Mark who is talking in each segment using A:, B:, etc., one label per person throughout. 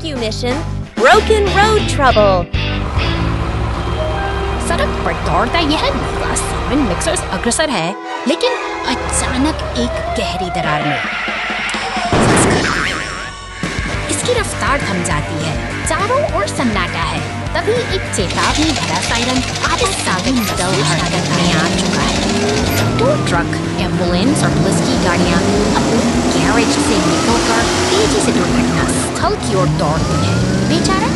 A: rescue mission, Broken Road Trouble.
B: सड़क पर दौड़ता यह नीला सीमेंट मिक्सर अग्रसर है, लेकिन अचानक एक गहरी दरार में इसकी रफ्तार थम जाती है। चारों ओर सन्नाटा है। तभी एक चेतावनी भरा सायरन आगे में आ चुका है। दो ट्रक, एम्बुलेंस और पुलिस की गाड़ियां अपने गैरेज से निकलकर तेजी से दुर्घटना स्थल की ओर दौड़ती है। बेचारा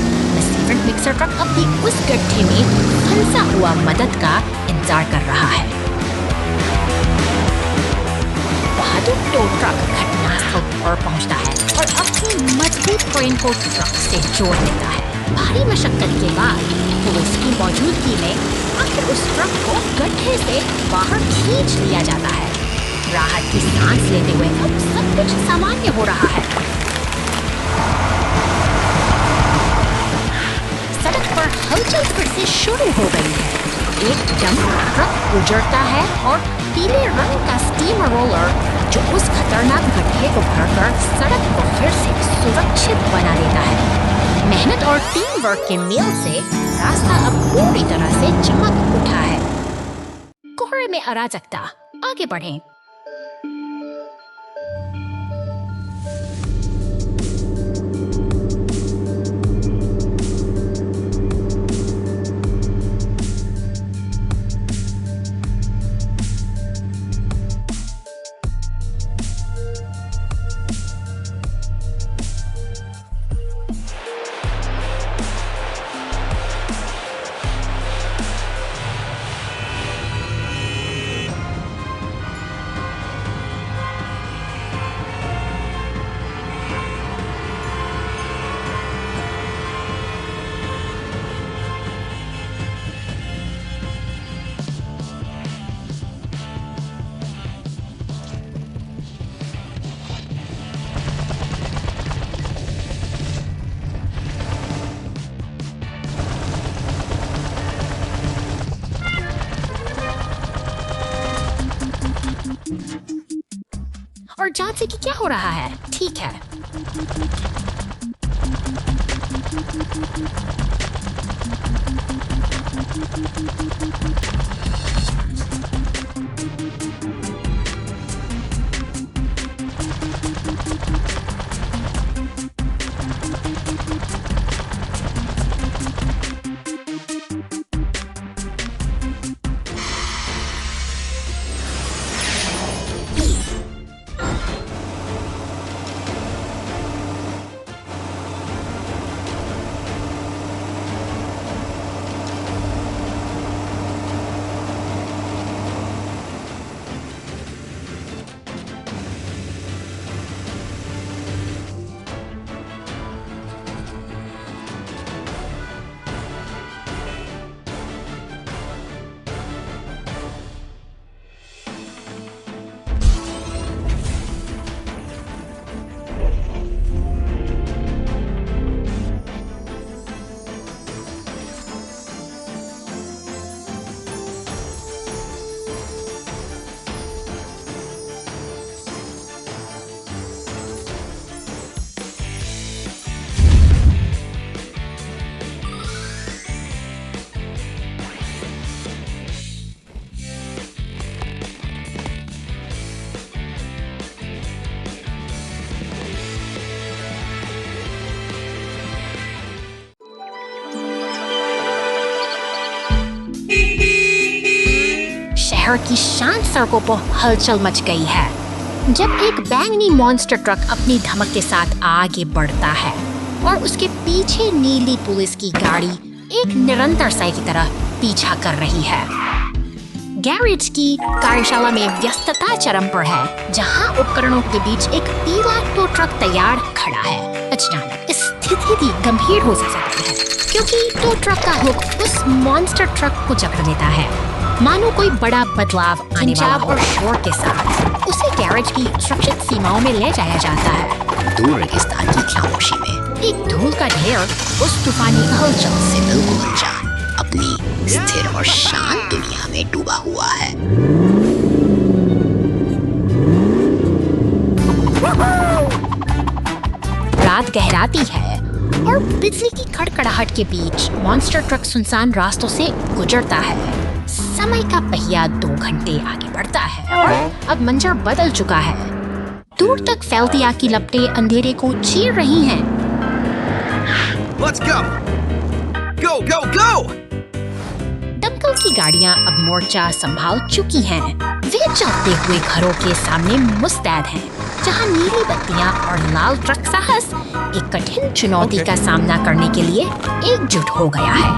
B: सीमेंट मिक्सर ट्रक अपनी उस गड्ढे में फंसा हुआ मदद का इंतजार कर रहा है। बहादुर टो ट्रक घटनास्थल पर पहुंचता है और अपनी मजबूत ट्रेन को ट्रक से जोड़ देता है। भारी मशक्कत के बाद पुलिस की मौजूदगी में आखिर उस ट्रक को गड्ढे से बाहर खींच लिया जाता है। राहत की सांस लेते हुए अब सब कुछ सामान्य हो रहा है। सड़क पर हलचल फिर से शुरू हो गई है। एक डंप ट्रक गुजरता है और पीले रंग का स्टीमर रोलर जो उस खतरनाक गड्ढे को भरकर सड़क को फिर से सुरक्षित बना देता है। मेहनत और टीम वर्क के मेल से रास्ता अब पूरी तरह से चमक उठा है। कोहरे में अराजकता, आगे बढ़ें। और जांच से कि क्या हो रहा है। ठीक है, शहर की शांत सड़कों पर हलचल मच गई है जब एक बैंगनी मॉन्स्टर ट्रक अपनी धमक के साथ आगे बढ़ता है और उसके पीछे नीली पुलिस की गाड़ी एक निरंतर साई की तरह पीछा कर रही है। गैरेज की कार्यशाला में व्यस्तता चरम पर है, जहां उपकरणों के बीच एक पीला टो ट्रक तैयार खड़ा है। अचानक स्थिति गंभीर हो सकती है क्योंकि टो ट्रक का हुक उस मॉन्स्टर ट्रक को जकड़ लेता है, मानो कोई बड़ा बदलाव आने वाला और शोर के साथ उसे गैरेज की सुरक्षित सीमाओं में ले जाया जाता है।
C: दूर रेगिस्तान की खामोशी में
B: एक धूल का ढेर उस तूफानी हलचल
C: से बिल्कुल अनजान अपनी स्थिर और शांत दुनिया में डूबा हुआ है।
B: रात गहराती है और बिजली की कड़कड़ाहट के बीच मॉन्स्टर ट्रक सुनसान रास्तों से गुजरता है। समय का पहिया 2 घंटे आगे बढ़ता है और अब मंजर बदल चुका है। दूर तक फैलती आग की लपटें अंधेरे को चीर रही हैं।
D: Let's go! Go, go, go!
B: दमकल की गाड़ियां अब मोर्चा संभाल चुकी हैं। वे चलते हुए घरों के सामने मुस्तैद हैं, जहां नीली बत्तियां और लाल ट्रक साहस एक कठिन चुनौती का सामना करने के लिए एकजुट हो गया है।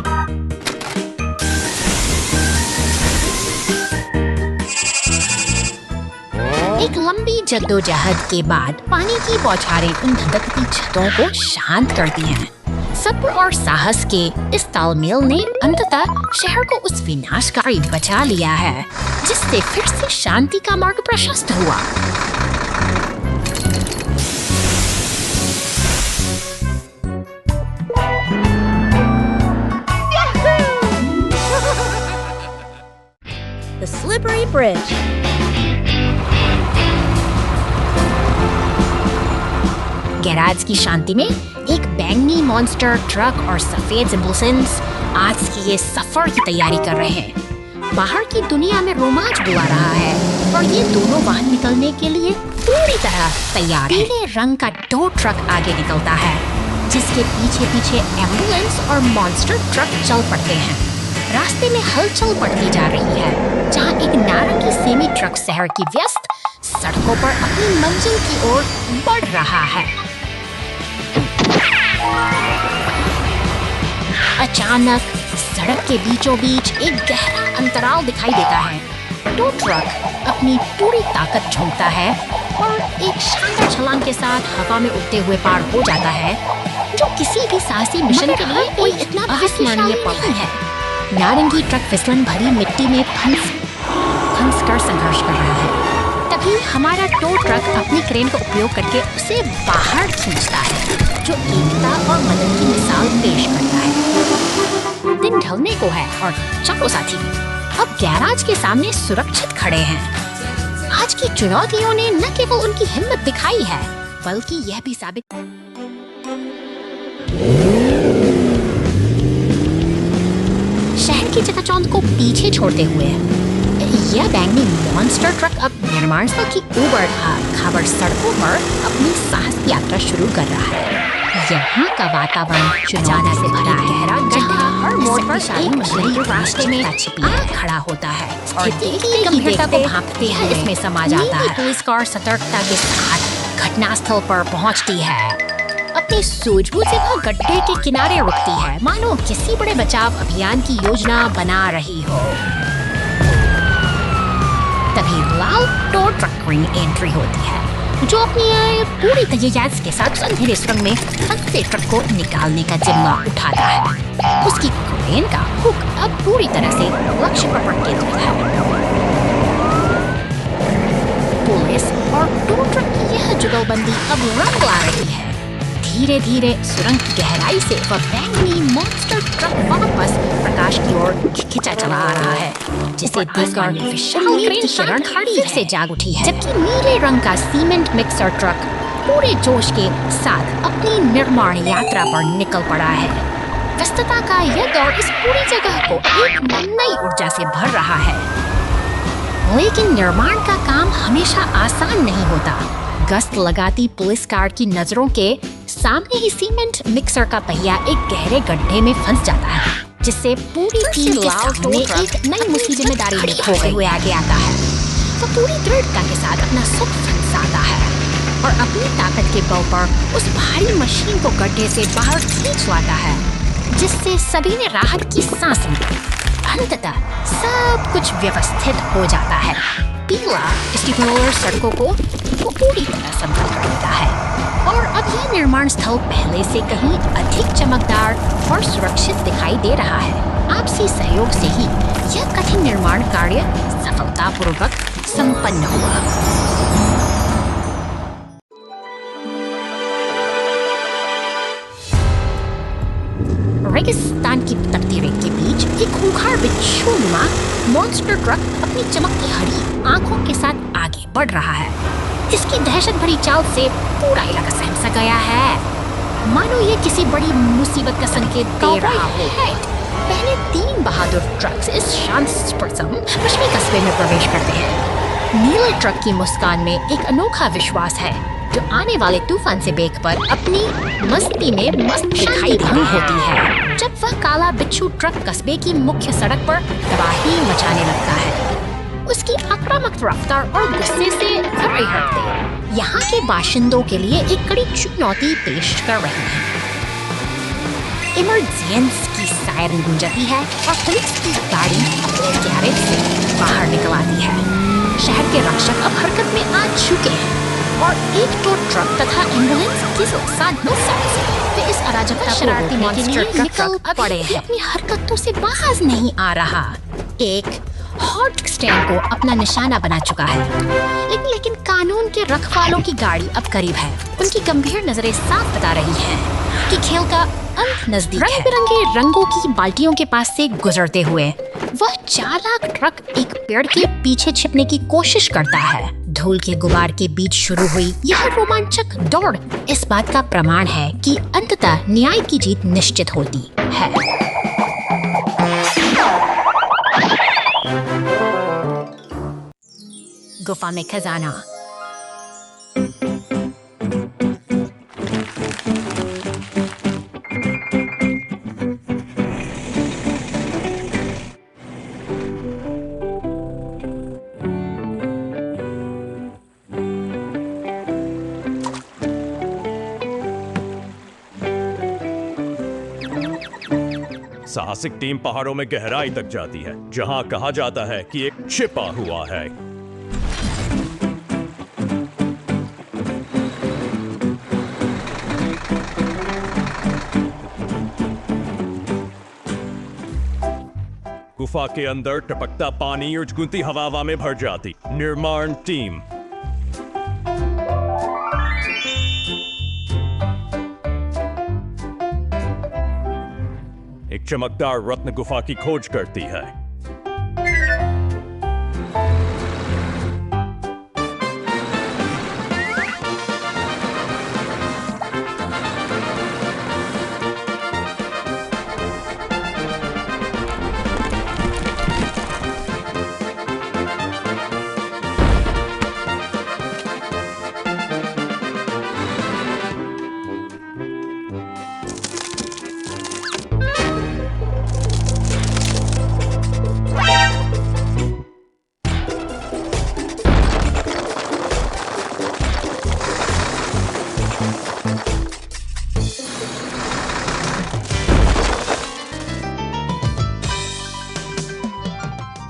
B: एक लंबी जद्दोजहद के बाद पानी की बौछारें उन धधकती छतों को शांत करती हैं। सब्र और साहस के इस तालमेल ने अंततः शहर को उस विनाशकारी बचा लिया है, जिससे फिर से शांति का मार्ग प्रशस्त हुआ।
A: The Slippery Bridge.
B: गैराज की शांति में एक बैंगनी मॉन्स्टर ट्रक और सफेद जिम्बुसेंस आज के ये सफर की तैयारी कर रहे हैं। बाहर की दुनिया में रोमांच बुला रहा है और ये दोनों वाहन निकलने के लिए पूरी तरह तैयार हैं। पीले रंग का टो ट्रक आगे निकलता है, जिसके पीछे पीछे एम्बुलेंस और मॉन्स्टर ट्रक चल पड़ते हैं। रास्ते में हलचल बढ़ती जा रही है, जहां एक नारंगी सेमी ट्रक शहर की व्यस्त सड़कों पर अपनी मंजिल की ओर बढ़ रहा है। अचानक सड़क के बीचों बीच एक गहरा अंतराल दिखाई देता है। टो ट्रक अपनी पूरी ताकत झोंकता है और एक शानदार छलांग के साथ हवा में उड़ते हुए पार हो जाता है, जो किसी भी साहसी मिशन के लिए कोई इतना अविस्मरणीय पल है। नारंगी ट्रक फिसलन भरी मिट्टी में फंस कर संघर्ष कर रहा है। तभी हमारा टो ट्रक अपनी क्रेन का उपयोग करके उसे बाहर खींचता है, जो एकता और मदद की मिसाल पेश करता है। दिन ढलने को है और चलो साथी, अब गैराज के सामने सुरक्षित खड़े हैं। आज की चुनौतियों ने न केवल उनकी हिम्मत दिखाई है, बल्कि यह भी साबित शहर की चकाचौंध को पीछे छोड़ते हुए यह बैंगनी मॉन्स्टर ट्रक अब निर्माण स्थल की ऊबड़ खाबड़ सड़कों पर अपनी साहस की यात्रा शुरू कर रहा है। यहाँ का वातावरण चुनौती से भरा है, जहाँ हर मोड़ पर एक मशीन रास्ते में आग खड़ा होता है और देखते गंभीरता को भांपते हुए इसमें समा जाता है। पुलिस कार सतर्कता के साथ घटनास्थल पर पहुँचती है। अपनी सूझबूझ से वह गड्ढे के किनारे रुकती है, मानो किसी बड़े बचाव अभियान की योजना बना रही हो। तभी लाल टो ट्रक की एंट्री होती है, जो अपनी पूरी तैयारी के साथ अंधेरे सुरंग में फंसे ट्रक को निकालने का जिम्मा उठाता है। उसकी क्रेन का हुक अब पूरी तरह से लक्ष्य पर केंद्रित है। पुलिस और टो ट्रक की यह जुगलबंदी अब रंग ला रही है। धीरे धीरे सुरंग की गहराई से वह बैंगनी मॉन्स्टर ट्रक वापस प्रकाश की ओर खिंचा चला आ रहा है, जिसे देखकर विशाल क्रेन शरण फिर से जाग उठी है। जबकि नीले रंग का सीमेंट मिक्सर ट्रक पूरे जोश के साथ अपनी निर्माण यात्रा पर निकल पड़ा है। व्यस्तता का यह दौर इस पूरी जगह को एक नई ऊर्जा से भर रहा है। लेकिन निर्माण का काम हमेशा आसान नहीं होता। गश्त लगाती पुलिस कार की नजरों के सामने ही सीमेंट मिक्सर का पहिया एक गहरे गड्ढे में फंस जाता है, जिससे पूरी टीम के सामने एक नई मुसीबत जिम्मेदारी खोते हुए आगे आता है। वो पूरी दृढ़ता के साथ अपना सुख फंसाता है और अपनी ताकत के बल पर उस भारी मशीन को गड्ढे से बाहर खींच लाता है, जिससे सभी ने राहत की सांस ली। अंततः सब कुछ व्यवस्थित हो जाता है। पीला स्टीमरोलर सड़कों को पूरी तरह संभाल कर देता है और अब यह निर्माण स्थल पहले से कहीं अधिक चमकदार और सुरक्षित दिखाई दे रहा है। आपसी सहयोग से ही यह कठिन निर्माण कार्य सफलतापूर्वक संपन्न हुआ। रेगिस्तान की तपती रेत के बीच एक खूंखार बिच्छूनुमा मॉन्स्टर ट्रक अपनी चमकती हरी आंखों के साथ आगे बढ़ रहा है। इसकी दहशत भरी चाल से पूरा इलाका सहम सा गया है। मानो ये किसी बड़ी मुसीबत का संकेत दे रहा हो। पहले 3 बहादुर ट्रक्स इस शांत पश्चिमी कस्बे में प्रवेश करते हैं। नीले ट्रक की मुस्कान में एक अनोखा विश्वास है जो आने वाले तूफान से बेखबर अपनी मस्ती में मस्त दिखाई देनी होती है। जब वह काला बिच्छू ट्रक कस्बे की मुख्य सड़क पर तबाही मचाने लगता है, उसकी आक्रामक रफ्तार और गुस्से से थर्रे हटते यहाँ के बाशिंदों के लिए एक कड़ी चुनौती पेश कर रही है। इमरजेंसी की सायरन गूंजती है और पुलिस की गाड़ी अपने गैरेज से बाहर निकल आती है। शहर के रक्षक अब हरकत में आ चुके हैं और एक तो ट्रक तथा एम्बुलेंस के साथ वे इस अराजकता शरारती मॉन्स्टर निकल पड़े हैं। अपनी हरकतों से बाज नहीं आ रहा। एक हॉट स्टैंड को अपना निशाना बना चुका है, लेकिन कानून के रखवालों की गाड़ी अब करीब है। उनकी गंभीर नजरें साफ बता रही हैं कि खेल का अंत नजदीक है। रंग-बिरंगे रंगों की बाल्टियों के पास से गुजरते हुए वह चालाक ट्रक एक पेड़ के पीछे छिपने की कोशिश करता है। धूल के गुबार के बीच शुरू हुई यह रोमांचक दौड़ इस बात का प्रमाण है कि अंततः न्याय की जीत निश्चित होती है। गुफा में खजाना।
E: साहसिक टीम पहाड़ों में गहराई तक जाती है, जहां कहा जाता है कि एक छिपा हुआ है। गुफा के अंदर टपकता पानी और गुनती हवा में भर जाती। निर्माण टीम। एक चमकदार रत्न गुफा की खोज करती है।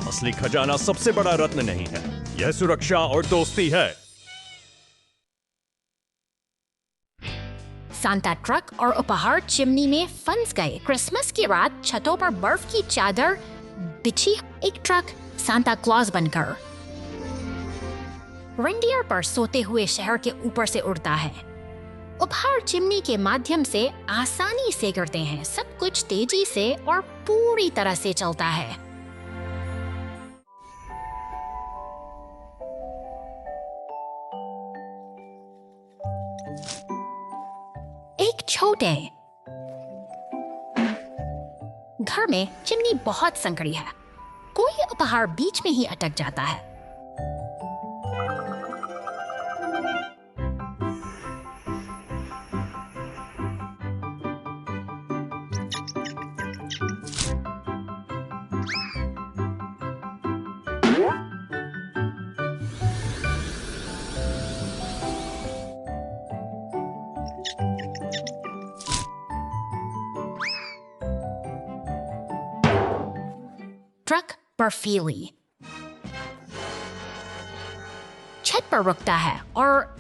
E: असली खजाना सबसे बड़ा रत्न नहीं है, यह सुरक्षा और दोस्ती है।
B: सांता ट्रक और उपहार चिमनी में फंस गए। क्रिसमस की रात छतों पर बर्फ की चादर बिछी। एक ट्रक सांता क्लॉज बनकर रेंडियर पर सोते हुए शहर के ऊपर से उड़ता है। उपहार चिमनी के माध्यम से आसानी से गिरते हैं। सब कुछ तेजी से और पूरी तरह से चलता है। एक छोटे घर में चिमनी बहुत संकड़ी है। कोई उपहार बीच में ही अटक जाता है। ट्रक बर्फीली छत पर रुकता है और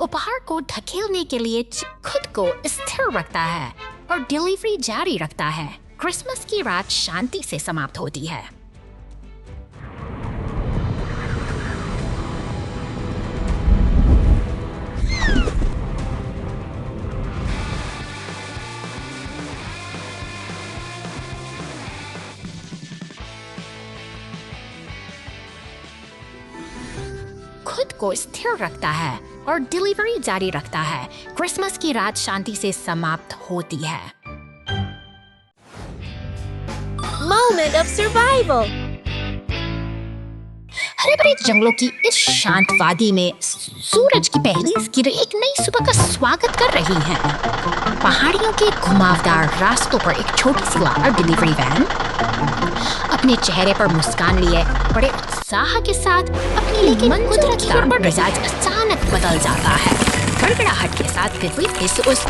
B: उपहार को धकेलने के लिए खुद को स्थिर रखता है और डिलीवरी जारी रखता है। क्रिसमस की रात शांति से समाप्त होती है। खुद को स्थिर रखता है और डिलीवरी जारी रखता है। क्रिसमस की रात शांति से समाप्त होती है।
A: Moment of survival.
B: हरे भरे जंगलों की इस शांत वादी में सूरज की पहली किरण एक नई सुबह का स्वागत कर रही हैं। पहाड़ियों के घुमावदार रास्तों पर एक छोटी सी कार डिलीवरी वैन अपने चेहरे पर मुस्कान लिए बड़े उत्साह के साथ अपनी लेकिन कुदरत का मिजाज अचानक बदल जाता है। गड़गड़ाहट के साथ बिजली फिर से उस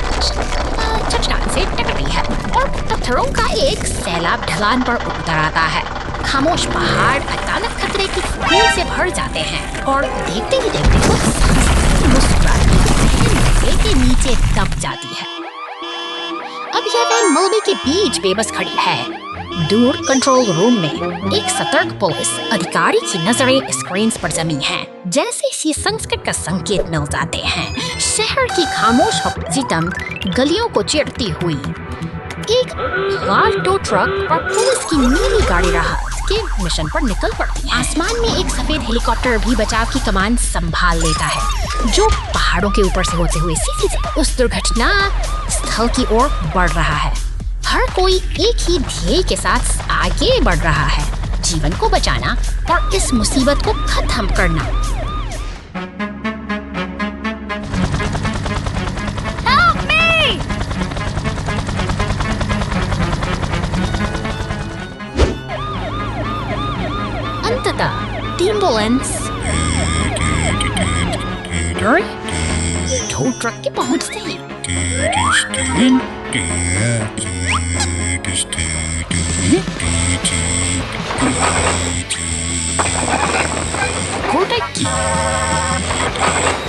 B: चट्टान से टकराई है और पत्थरों का एक सैलाब ढलान पर उतर आता है। खामोश पहाड़ अचानक खतरे की भीड़ से भर जाते हैं और देखते ही देखते वो मुस्कुराहट के नीचे दब जाती है। अब यह वैन मलबे के बीच बेबस खड़ी है। दूर कंट्रोल रूम में एक सतर्क पुलिस अधिकारी की नजरें स्क्रीन पर जमी हैं। जैसे ही संकट का संकेत मिल जाते हैं, शहर की खामोश सितम गलियों को चिरती हुई एक लाल टो ट्रक और पुलिस की नीली गाड़ी राहत के मिशन पर निकल पड़ती है। आसमान में एक सफेद हेलीकॉप्टर भी बचाव की कमान संभाल लेता है, जो पहाड़ों के ऊपर से होते हुए सीधे उस दुर्घटना स्थल की ओर बढ़ रहा है। हर कोई एक ही ध्येय के साथ आगे बढ़ रहा है, जीवन को बचाना और इस मुसीबत को खत्म करना। Help me! अंततः एम्बुलेंस टो ट्रक के पहुंचते ही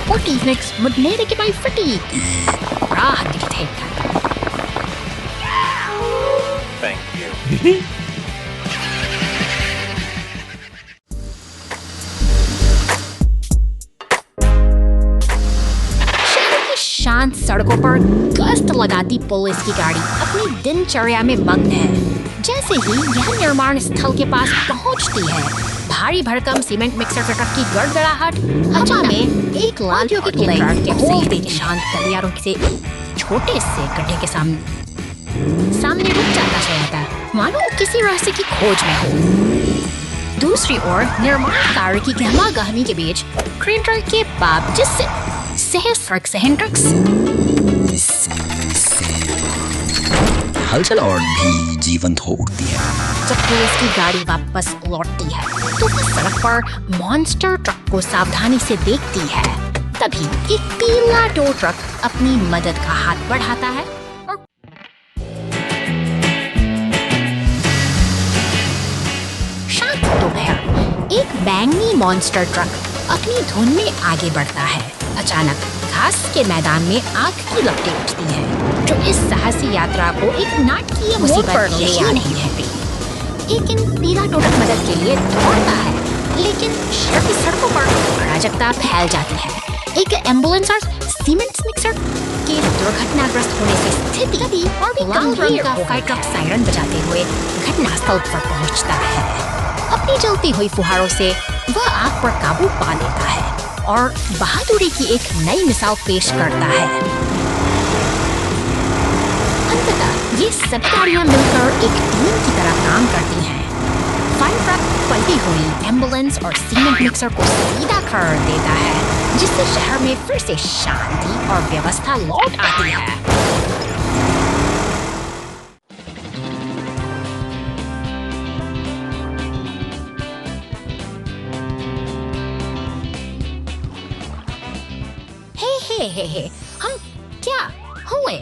B: What is next? Magnetic by fatigue.
E: Thank you.
B: शांत सड़कों पर गश्त लगाती पुलिस की गाड़ी अपनी दिनचर्या में मग्न है। जैसे ही यह निर्माण स्थल के पास पहुंचती है, भारी भरकम सीमेंट मिक्सर ट्रक की गड़गड़ाहट हवा में एक लाल के सीधे शांत गलियारों से छोटे से गड्ढे के सामने रुक जाता है, मानो किसी रास्ते की खोज में हो। दूसरी ओर निर्माण कार्य की गहमा गहमी के बीच क्रेन ट्रक के बाप जिससे
C: हलचल और भी जीवंत हो उठती है।
B: जब पुलिस की गाड़ी वापस लौटती है तो वो सड़क पर मॉन्स्टर ट्रक को सावधानी से देखती है। तभी एक पीला टो ट्रक अपनी मदद का हाथ बढ़ाता है और शांत दोपहर एक बैंगनी मॉन्स्टर ट्रक अपनी धुन में आगे बढ़ता है। अचानक घास के मैदान में आग की लपटें उठती हैं, जो इस साहसी यात्रा को एक नाटकीय मुसीबत पर ले आ रही है। लेकिन पीला टो ट्रक मदद के लिए दौड़ता है, लेकिन शहर की सड़कों पर अराजकता फैल जाती है। एक एम्बुलेंस और सीमेंट मिक्सर के दुर्घटनाग्रस्त होने से स्थिति और भी गंभीर का फायर ट्रक सायरन बजाते हुए घटनास्थल पर पहुंचता है। अपनी जलती हुई फुहारों से वह आग पर काबू पा लेता है और बहादुरी की एक नई मिसाल पेश करता है। अंततः ये सब गाड़ियां मिलकर एक टीम की तरह काम करती हैं। फायर ट्रक पलटी हुई एम्बुलेंस और सीमेंट मिक्सर को सीधा कर देता है, जिससे शहर में फिर से शांति और व्यवस्था लौट आती है। हे, हम क्या हुए?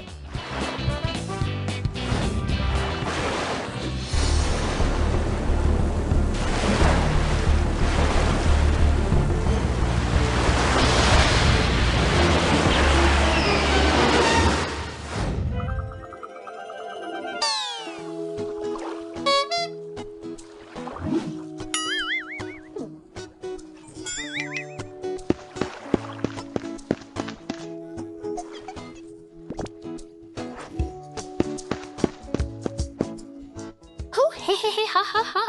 B: Hey, ha ha ha.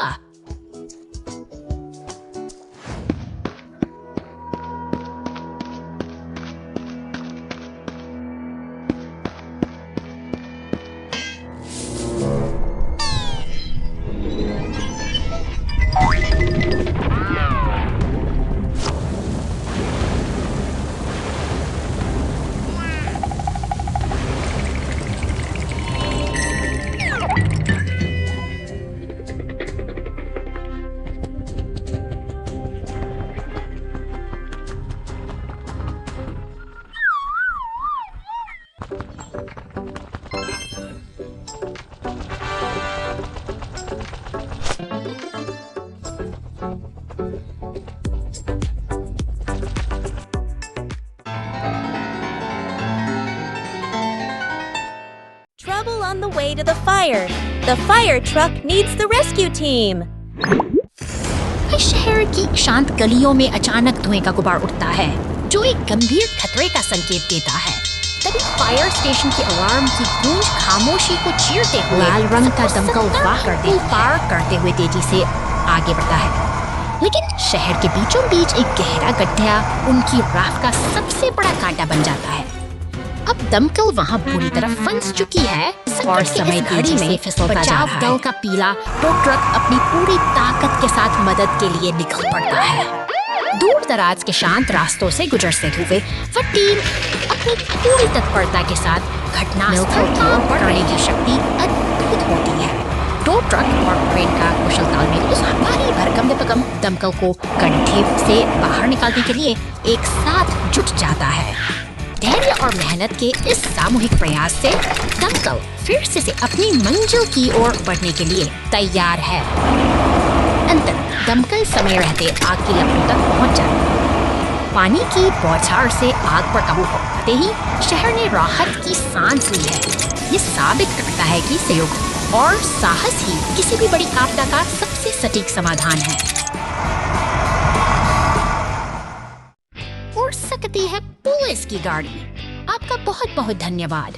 A: way to the fire. The fire truck needs the rescue team.
B: शहर की शांत गलियों में अचानक धुएं का गुबार उठता है जो एक गंभीर खतरे का संकेत देता है। तभी फायर स्टेशन के अलार्म की गूंज खामोशी को चीरते हुए लाल रंग का दमकल पार करते हुए तेजी से आगे बढ़ता है। लेकिन शहर के बीचों बीच एक गहरा गड्ढा उनकी राह का सबसे बड़ा कांटा बन जाता है। अब दमकल वहाँ पूरी तरह फंस चुकी है और समय घड़ी में बचाव दल का पीला टो ट्रक अपनी पूरी ताकत के साथ मदद के लिए निकल पड़ता है। दूर दराज के शांत रास्तों से गुजरते हुए वह टीम अपनी पूरी तत्परता के साथ घटनास्थल की ओर बढ़ने की शक्ति अद्भुत होती है। टो ट्रक और ट्रेन का कुशल तालमेल उस भारी भरकम दमकल को गड्ढे से बाहर निकालने के लिए एक साथ जुट जाता है। धैर्य और मेहनत के इस सामूहिक प्रयास से दमकल फिर से अपनी मंजिल की ओर बढ़ने के लिए तैयार है। अंततः दमकल समय रहते आग की लपटों तक पहुंच जाती। पानी की बौछार से आग पर काबू पाते ही शहर ने राहत की सांस ली है। ये साबित करता है कि सहयोग और साहस ही किसी भी बड़ी आपदा का सबसे सटीक समाधान है। उड़ सकती है पुलिस की गाड़ी। आपका बहुत बहुत धन्यवाद।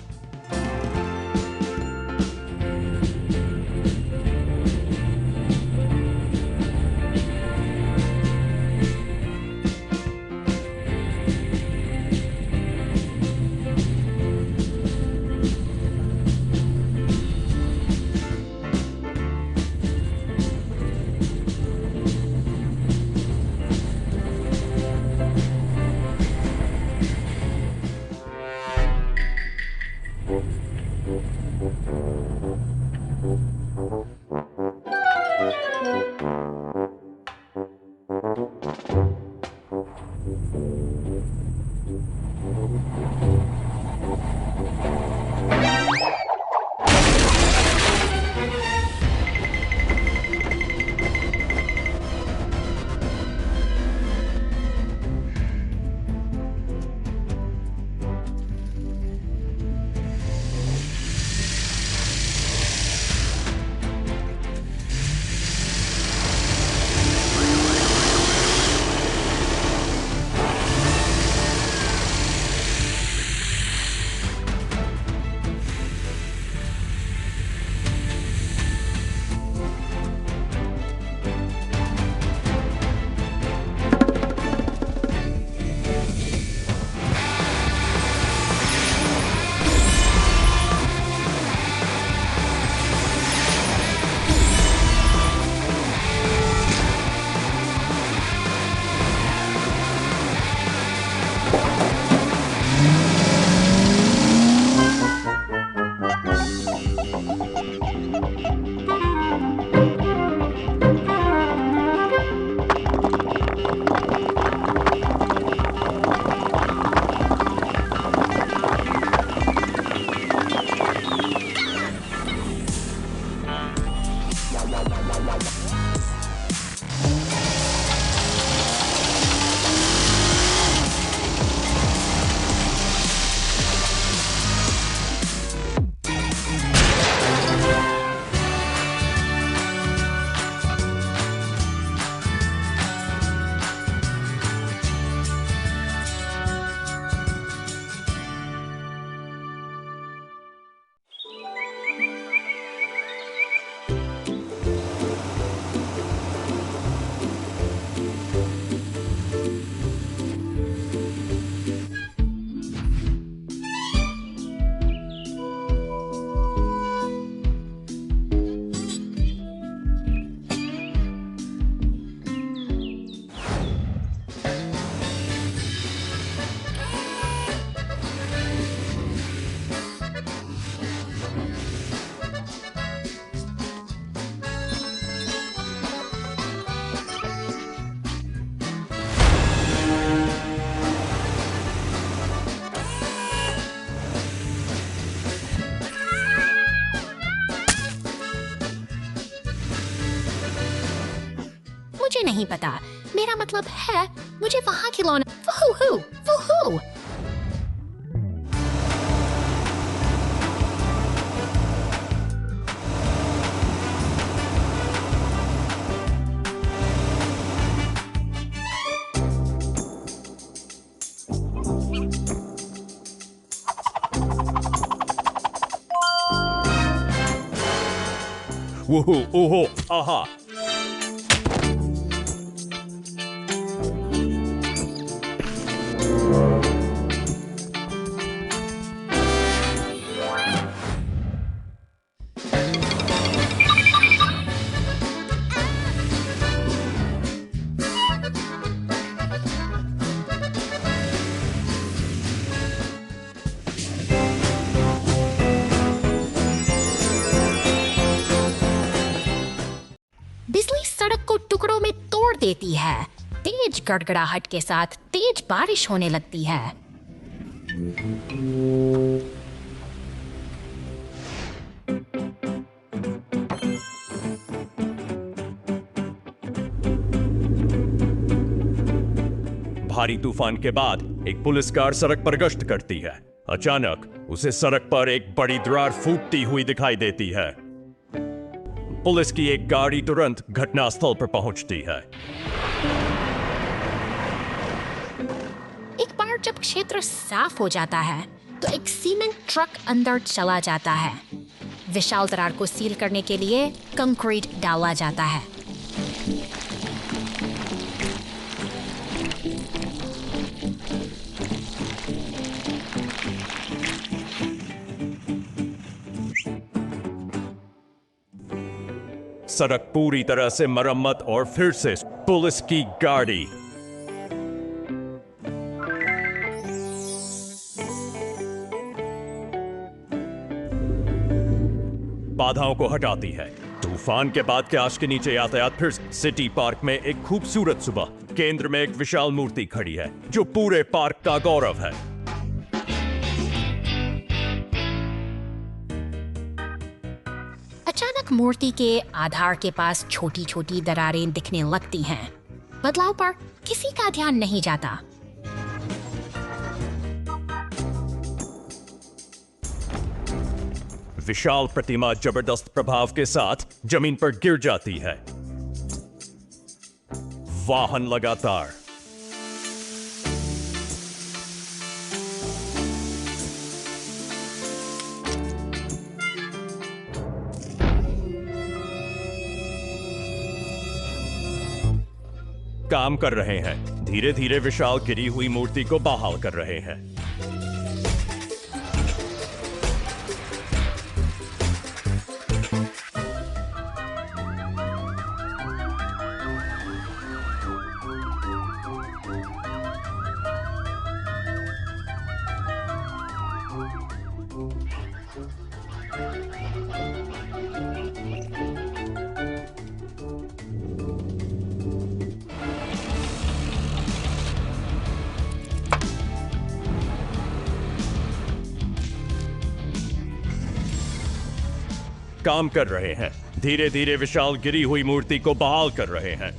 B: मुझे नहीं पता। मेरा मतलब है मुझे वहां खिलौना वूहू।
E: वुहू ओहो आहा।
B: बिजली सड़क को टुकड़ों में तोड़ देती है। तेज गड़गड़ाहट के साथ तेज बारिश होने लगती है।
E: भारी तूफान के बाद एक पुलिस कार सड़क पर गश्त करती है। अचानक उसे सड़क पर एक बड़ी दरार फूटती हुई दिखाई देती है। पुलिस की एक गाड़ी तुरंत घटनास्थल पर पहुंचती है।
B: एक बार जब क्षेत्र साफ हो जाता है तो एक सीमेंट ट्रक अंदर चला जाता है। विशाल दरार को सील करने के लिए कंक्रीट डाला जाता है।
E: सड़क पूरी तरह से मरम्मत और फिर से पुलिस की गाड़ी। बाधाओं को हटाती है। तूफान के बाद के आश के नीचे यातायात फिर सिटी पार्क में एक खूबसूरत सुबह। केंद्र में एक विशाल मूर्ति खड़ी है जो पूरे पार्क का गौरव है।
B: अचानक मूर्ति के आधार के पास छोटी छोटी दरारें दिखने लगती हैं। बदलाव पर किसी का ध्यान नहीं जाता।
E: विशाल प्रतिमा जबरदस्त प्रभाव के साथ जमीन पर गिर जाती है। वाहन लगातार काम कर रहे हैं। धीरे धीरे विशाल गिरी हुई मूर्ति को बहाल कर रहे हैं। काम कर रहे हैं। धीरे धीरे विशाल गिरी हुई मूर्ति को बहाल कर रहे हैं।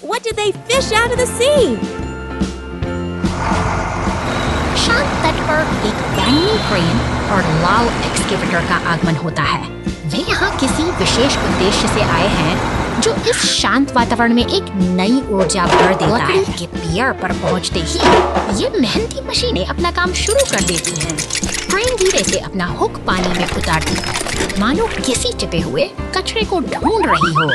A: What did they fish out of the sea?
B: शांत तट पर एक बैंगनी क्रेन और लाल एक्सकेवेटर का आगमन होता है। वे यहाँ किसी विशेष उद्देश्य से आए हैं जो इस शांत वातावरण में एक नई ऊर्जा भर देता है। लकड़ी के पियर पर पहुँचते ही ये मेहनती मशीनें अपना काम शुरू कर देती हैं। क्रेन धीरे से अपना हुक पानी में उतारती है, मानो किसी चिपे हुए कचरे को ढूंढ रही हो।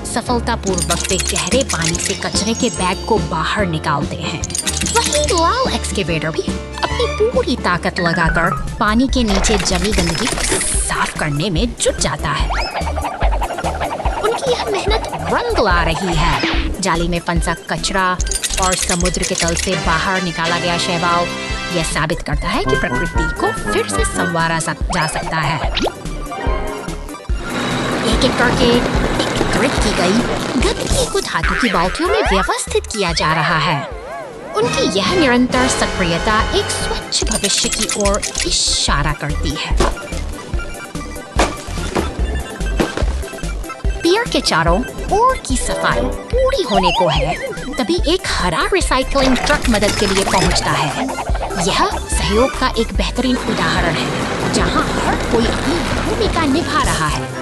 B: सफलतापूर्वक वे गहरे पानी से कचरे के बैग को बाहर निकालते हैं। वही लाल एक्सकेवेटर भी अपनी पूरी ताकत लगाकर पानी के नीचे जमी गंदगी साफ करने में जुट जाता है। उनकी यह मेहनत रंग ला रही है। जाली में फंसा कचरा और समुद्र के तल से बाहर निकाला गया शैवाल यह साबित करता है कि प्रकृति को फिर से संवारा जा सकता है। एक एक करके एकत्रित की गई गंदगी को धातु की बाल्टियों में व्यवस्थित किया जा रहा है। उनकी यह निरंतर सक्रियता एक स्वच्छ भविष्य की ओर इशारा करती है। पियर के चारों ओर की सफाई पूरी होने को है, तभी एक हरा रिसाइकलिंग ट्रक मदद के लिए पहुंचता है। यह सहयोग का एक बेहतरीन उदाहरण है, जहां हर कोई अपनी भूमिका निभा रहा है।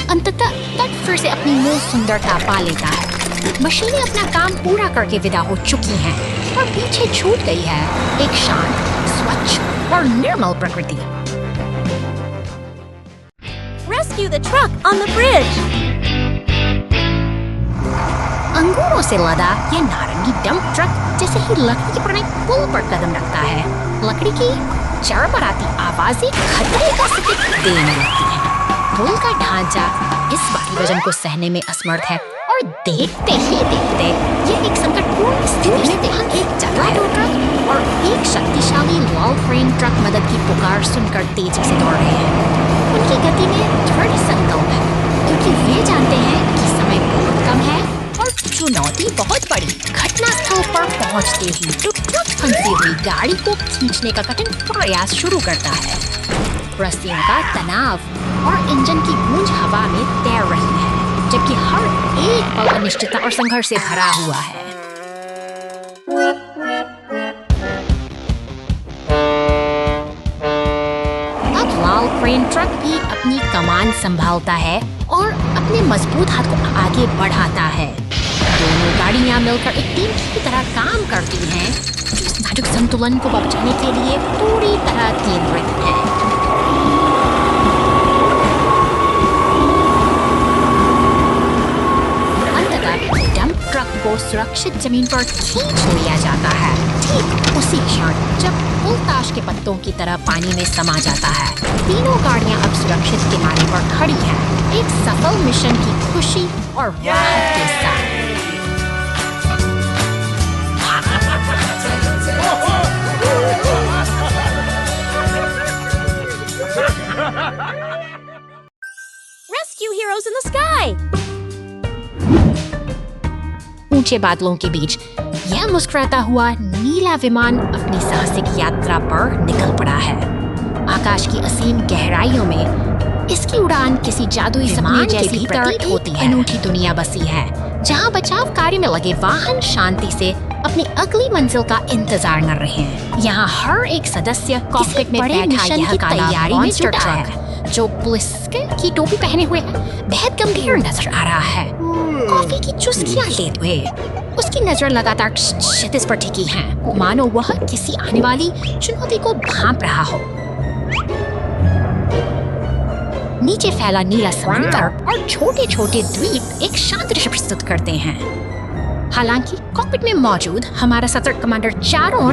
B: अंततः तट फिर से अपनी मूल सुंदरता पा लेता है। मशीनें अपना काम पूरा करके विदा हो चुकी हैं। और पीछे छूट गई है एक शांत, स्वच्छ और निर्मल प्रकृति।
A: Rescue the truck on the bridge.
B: अंगूरों से लदा ये नारंगी डंप ट्रक जैसे ही लकड़ी के पुराने पुल पर कदम रखता है, लकड़ी की चरमराती आवाजें खतरे का संकेत देने लगती हैं। पुल का ढांचा इस भारी वजन को सहने में असमर्थ है और देखते ही देखते ये एक संकटपूर्ण स्थिति में एक जगह ट्रक और एक शक्तिशाली लाल क्रेन ट्रक मदद की पुकार सुनकर तेजी से दौड़ रहे हैं। उनकी गति में दृढ़ संकल्प है क्योंकि वे जानते हैं कि समय बहुत कम है और चुनौती बहुत बड़ी। घटनास्थल पर पहुंचते ही टुक-टुक फंसी हुई गाड़ी को खींचने का कठिन प्रयास शुरू करता है। रस्सियों का तनाव और इंजन की गूंज हवा में तैर रही है, जबकि हर एक पल अनिश्चितता और संघर्ष से भरा हुआ है। अब लाल क्रेन ट्रक भी अपनी कमान संभालता है और अपने मजबूत हाथ को आगे बढ़ाता है। दोनों गाड़ियां मिलकर एक टीम की तरह काम करती हैं, जो इस नाजुक संतुलन को बचाने के लिए पूरी तरह केंद्रित है। ट्रक को सुरक्षित जमीन पर खींच लिया जाता है। ठीक उसी क्षण जब पुल ताश के पत्तों की तरह पानी में समा जाता है, तीनों गाड़ियां अब सुरक्षित किनारे पर खड़ी हैं, एक सफल मिशन की खुशी और राहत के साथ।
A: Rescue heroes in the sky.
B: ऊंचे बादलों के बीच यह मुस्कुराता हुआ नीला विमान अपनी साहसिक यात्रा पर निकल पड़ा है। आकाश की असीम गहराइयों में इसकी उड़ान किसी जादुई सपने जैसी प्रतीत होती है। अनूठी दुनिया बसी है, जहां बचाव कार्य में लगे वाहन शांति से अपनी अगली मंजिल का इंतजार कर रहे हैं। यहाँ हर एक सदस्य कॉकपिट में बैठा यह तैयारी में जुटा है, जो पुलिस की टोपी पहने हुए बेहद गंभीर नजर आ रहा है। कॉफी की चुस्कियां लेते हुए उसकी नजर लगातार क्षितिज पर टिकी है, मानो वह किसी आने वाली चुनौती को भांप रहा हो। नीचे फैला नीला समुद्र और छोटे छोटे द्वीप एक शांत दृश्य प्रस्तुत करते हैं। हालांकि कॉकपिट में मौजूद हमारा सतर्क कमांडर चारों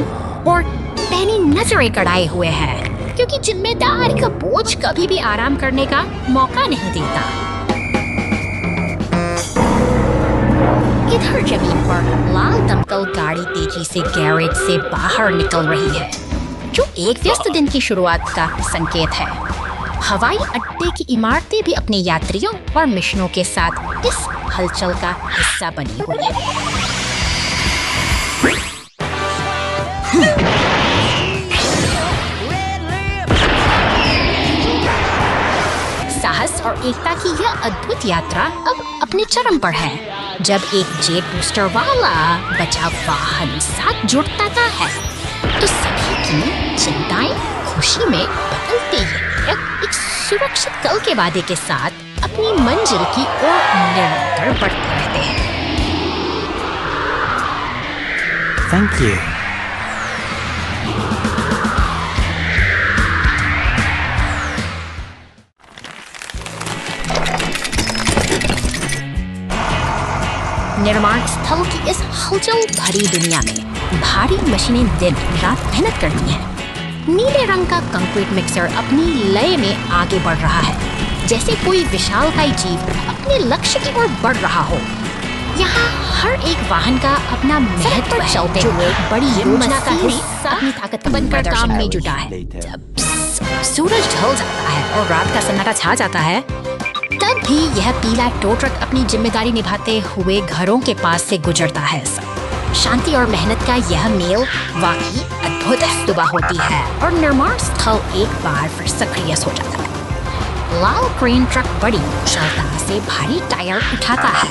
B: ओर पैनी नजरें गड़ाए हुए है, क्योंकि जिम्मेदारी का बोझ कभी भी आराम करने का मौका नहीं देता। इधर जमीन पर लाल दमकल गाड़ी तेजी से गैरेज से बाहर निकल रही है, जो एक व्यस्त दिन की शुरुआत का संकेत है। हवाई अड्डे की इमारतें भी अपने यात्रियों और मिशनों के साथ इस हलचल का हिस्सा बनी हुई है। साहस और एकता की यह अद्भुत यात्रा अब अपने चरम पर है, जब एक जेट बूस्टर वाला बचाव वाहन साथ जुड़ता है, तो सभी की चिंताएं खुशी में बदलती है। एक सुरक्षित कल के वादे के साथ अपनी मंजिल की ओर निरंतर बढ़ते रहते हैं।
F: Thank you.
B: निर्माण स्थल की इस हलचल भरी दुनिया में भारी मशीनें दिन रात मेहनत करती हैं। नीले रंग का कंक्रीट मिक्सर अपनी लय में आगे बढ़ रहा है, जैसे कोई विशालकाय जीव अपने लक्ष्य की ओर बढ़ रहा हो। यहाँ हर एक वाहन का अपना महत्व चलते हुए बड़ी योजना का हिस्सा अपनी ताकत बनकर काम में जुटा है। जब सूरज ढल जाता है और रात का सन्नाटा छा जाता है, तब भी यह पीला टो ट्रक अपनी जिम्मेदारी निभाते हुए घरों के पास से गुजरता है। शांति और मेहनत का यह मेल वाकई अद्भुत सुबह होती है और निर्माण स्थल एक बार फिर सक्रिय हो जाता है। लाल क्रेन ट्रक बड़ी कुशलता से भारी टायर उठाता है,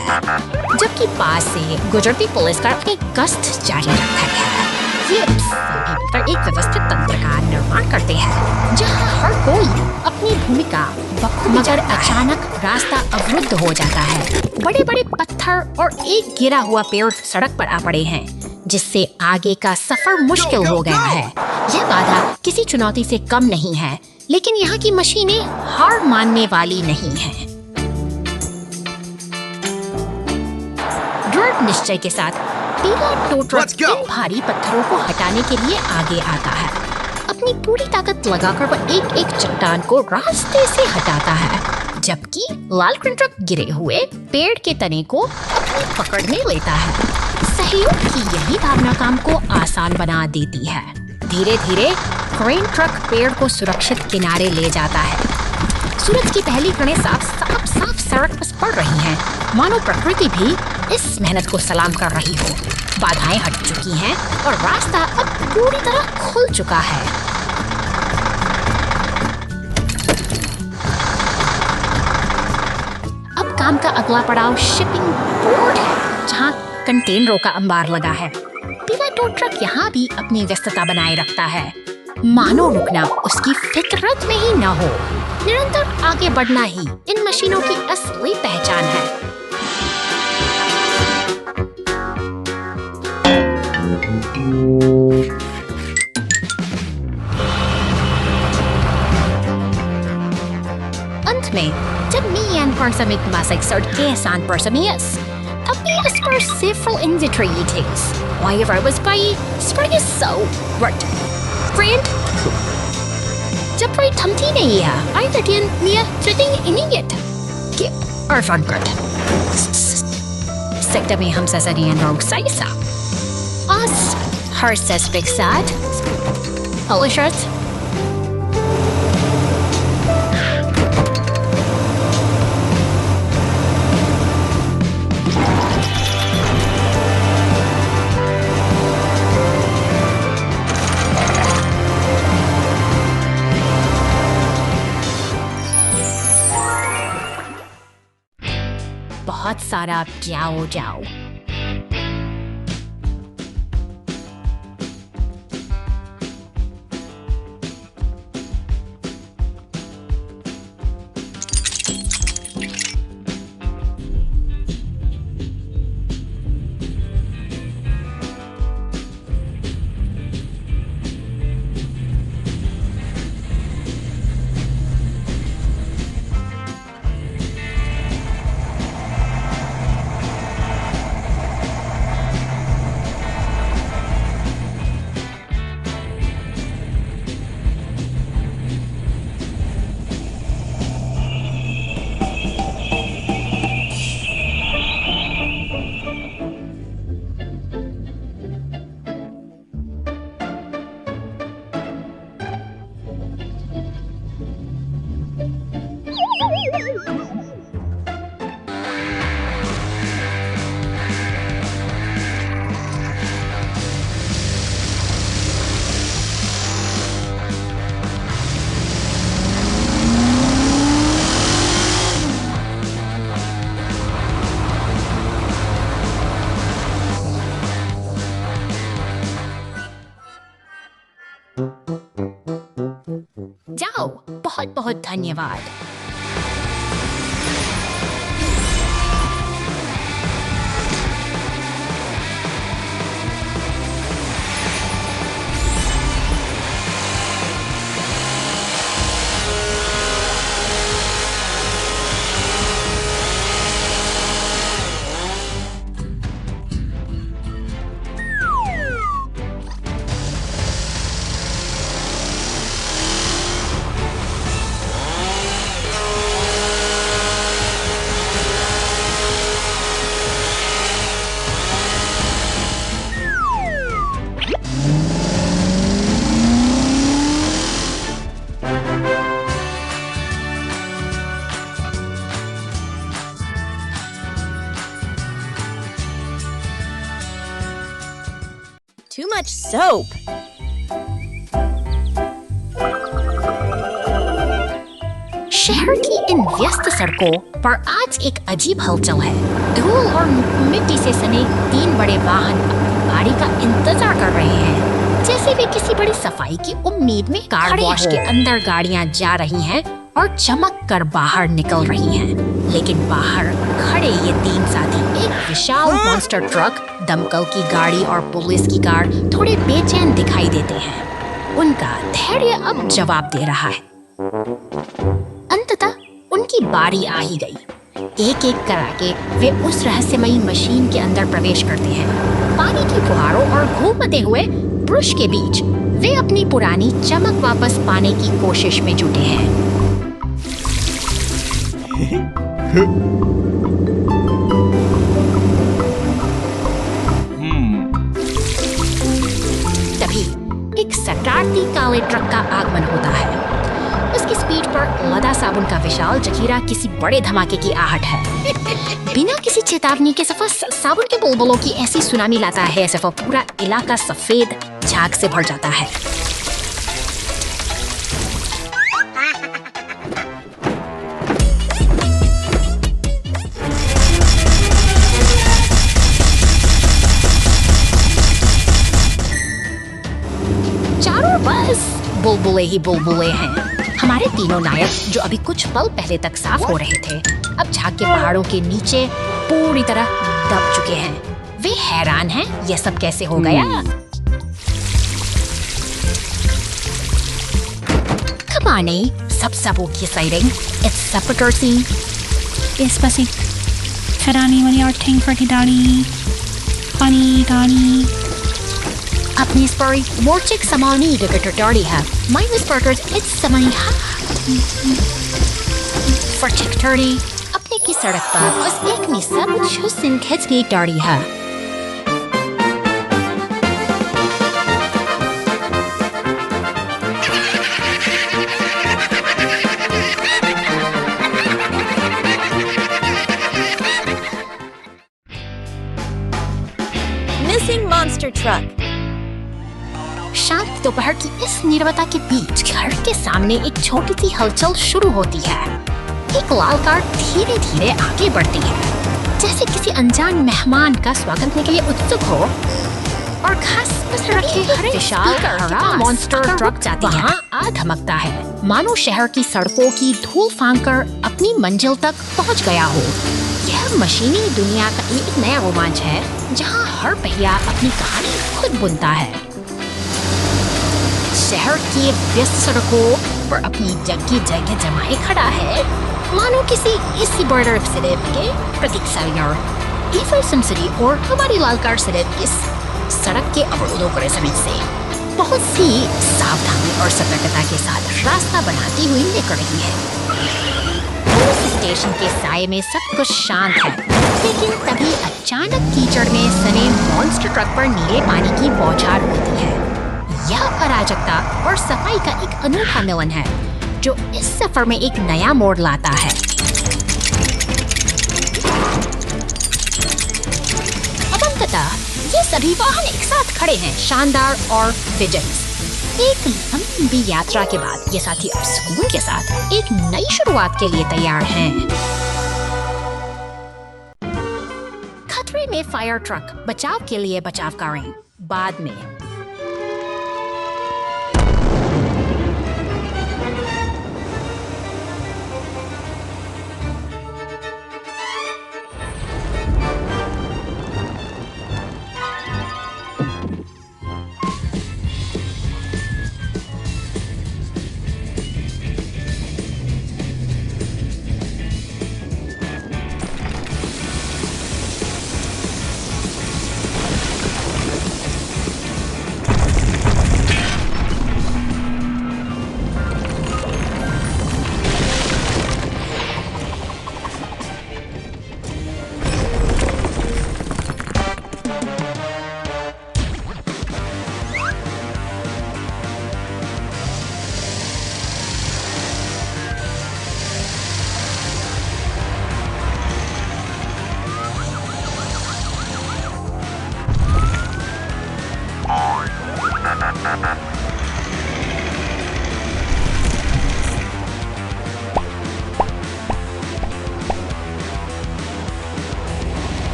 B: जबकि पास से गुजरती पुलिस कार अपनी गश्त जारी रखता है। ये पर एक व्यवस्थित तंत्र का निर्माण करते हैं, जहां हर कोई अपनी भूमिका मगर अचानक रास्ता अवरुद्ध हो जाता है। बड़े बड़े पत्थर और एक गिरा हुआ पेड़ सड़क पर आ पड़े हैं, जिससे आगे का सफर मुश्किल हो गया है। यह बाधा किसी चुनौती से कम नहीं है, लेकिन यहाँ की मशीनें हार मानने वाली नहीं हैं। दृढ़ निश्चय के साथ पीला टो ट्रक इन भारी पत्थरों को हटाने के लिए आगे आता है। अपनी पूरी ताकत लगाकर वह एक एक चट्टान को रास्ते से हटाता है, जबकि लाल क्रेन ट्रक गिरे हुए पेड़ के तने को अपनी पकड़ में लेता है। सहयोग की यही भावना काम को आसान बना देती है। धीरे धीरे क्रेन ट्रक पेड़ को सुरक्षित किनारे ले जाता है। सूरज की पहली किरणें साफ सड़क पर पड़ रही हैं, मानो प्रकृति भी इस मेहनत को सलाम कर रही हो। बाधाएं हट चुकी हैं और रास्ता अब पूरी तरह खुल चुका है। अब काम का अगला पड़ाव शिपिंग पोर्ट है, जहां कंटेनरों का अंबार लगा है। पीला टो ट्रक यहाँ भी अपनी व्यस्तता बनाए रखता है, मानो रुकना उसकी फितरत में ही न हो। निरंतर आगे बढ़ना ही इन मशीनों की असली पहचान है। अंत में, jeb Mian samig masagsard kesan persamias, tapias per several industries. Wherever was by spring is so right. Friend, jab right tamti nahi hai, I tatian mia sitting iningit. Ke arfan good. Sekta mein hum sasarian rog saisa. Us, her says big sad. Holy shirt. बहुत सारा जाओ जाओ। जाओ, बहुत बहुत धन्यवाद।
A: Too much soap.
B: शहर की इन व्यस्त सड़कों पर आज एक अजीब हलचल है। धूल और मिट्टी से सने 3 बड़े वाहन गाड़ी का इंतजार कर रहे हैं, जैसे वे किसी बड़ी सफाई की उम्मीद में कार वॉश के अंदर गाड़ियां जा रही हैं और चमक कर बाहर निकल रही हैं। लेकिन बाहर खड़े ये 3 साथी एक विशाल मॉन्स्टर ट्रक दमकल की गाड़ी और पुलिस की कार थोड़े बेचैन दिखाई देते हैं। उनका धैर्य अब जवाब दे रहा है। अंततः उनकी बारी आ ही गई। एक एक करके वे उस रहस्यमयी मशीन के अंदर प्रवेश करते हैं। पानी की फुहारों और घूमते हुए ब्रश के बीच वे अपनी पुरानी चमक वापस पाने की कोशिश में जुटे हैं। तभी एक शरारती काले ट्रक का आगमन होता है। उसकी स्पीड पर लदा साबुन का विशाल जखीरा किसी बड़े धमाके की आहट है। बिना किसी चेतावनी के सफा साबुन के बुलबुलों की ऐसी सुनामी लाता है, सफा पूरा इलाका सफेद झाग से भर जाता है। चारों बस बुलबुले ही बुलबुले हैं। हमारे तीनों नायक जो अभी कुछ पल पहले तक साफ हो रहे थे, अब झाग के पहाड़ों के नीचे पूरी तरह दब चुके हैं। वे हैरान हैं, यह सब कैसे हो गया? Come on, subsabog exciting. It's supporter scene.
G: Especially Ferrani when you're ting for Daddy. Funny Daddy.
B: अपनी स्परी मोर्चिक समानी डॉडी है। माइनस पर्कर्स इट्स समानी फर्टिकटरी अपने की सड़क पर बस एक निस्सा कुछ सिंखेज की गाड़ी है।
A: Missing monster truck.
B: शांत दोपहर की इस नीरवता के बीच घर के सामने एक छोटी सी हलचल शुरू होती है। एक लाल कार धीरे धीरे आगे बढ़ती है, जैसे किसी अनजान मेहमान का स्वागत करने के लिए उत्सुक हो। और घास पर रखे हरे विशाल हरा मॉन्स्टर ट्रक जाती है, आ धमकता है, मानो शहर की सड़कों की धूल फांककर अपनी मंजिल तक पहुंच गया हो। यह मशीनी दुनिया का एक नया रोमांच है, जहां हर पहिया अपनी कहानी खुद बुनता है। शहर की व्यस्त सड़कों पर अपनी जगह जमाए खड़ा है, मानो किसी इसी बॉर्डर के प्रतीक्षालय इफर सिटी और हमारी लाल कार सिर्फ इस सड़क के अवरोधों को समय से बहुत सी सावधानी और सतर्कता के साथ रास्ता बनाती हुई निकल रही है। पुलिस स्टेशन के साये में सब कुछ शांत है, लेकिन तभी अचानक कीचड़ में सने मॉन्स्टर ट्रक पर नीले पानी की बौछार होती है। यह अराजकता और सफाई का एक अनोखा मिलन है, जो इस सफर में एक नया मोड़ लाता है। अब अंततः ये सभी वाहन एक साथ खड़े हैं, शानदार और विजयी। एक लंबी यात्रा के बाद ये साथी अब सुकून के साथ एक नई शुरुआत के लिए तैयार हैं। खतरे में फायर ट्रक, बचाव के लिए बचाव कारें बाद में।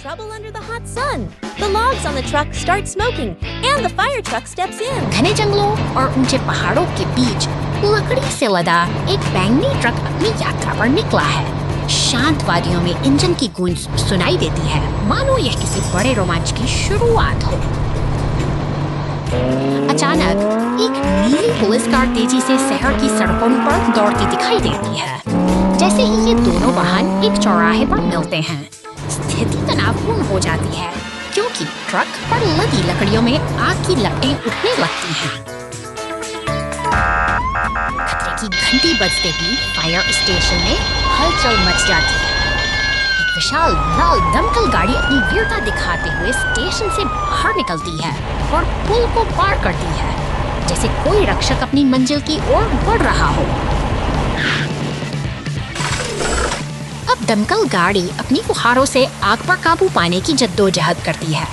A: trouble under the hot sun. The logs on the truck start smoking and the fire truck steps in.
B: घने जंगलों और ऊंचे पहाड़ों के बीच लकड़ी से लदा एक बैंगनी ट्रक अपनी यात्रा पर निकला है। शांत वादियों में इंजन की गूंज सुनाई देती है, मानो यह किसी बड़े रोमांच की शुरुआत हो। अचानक एक नीली पुलिस कार तेजी से शहर की सड़कों पर दौड़ती दिखाई देती है। जैसे ही ये दोनों वाहन एक चौराहे पर मिलते हैं, स्थिति तनावपूर्ण हो जाती है, क्योंकि ट्रक पर लदी लकड़ियों में आग की लपटें उठने लगती हैं। खतरे की घंटी बजते ही फायर स्टेशन में हलचल मच जाती है। एक विशाल लाल दमकल गाड़ी अपनी वीरता दिखाते हुए स्टेशन से बाहर निकलती है और पुल को पार करती है, जैसे कोई रक्षक अपनी मंजिल की ओर बढ़ रहा हो। अब दमकल गाड़ी अपनी फुहारों से आग पर काबू पाने की जद्दोजहद करती है।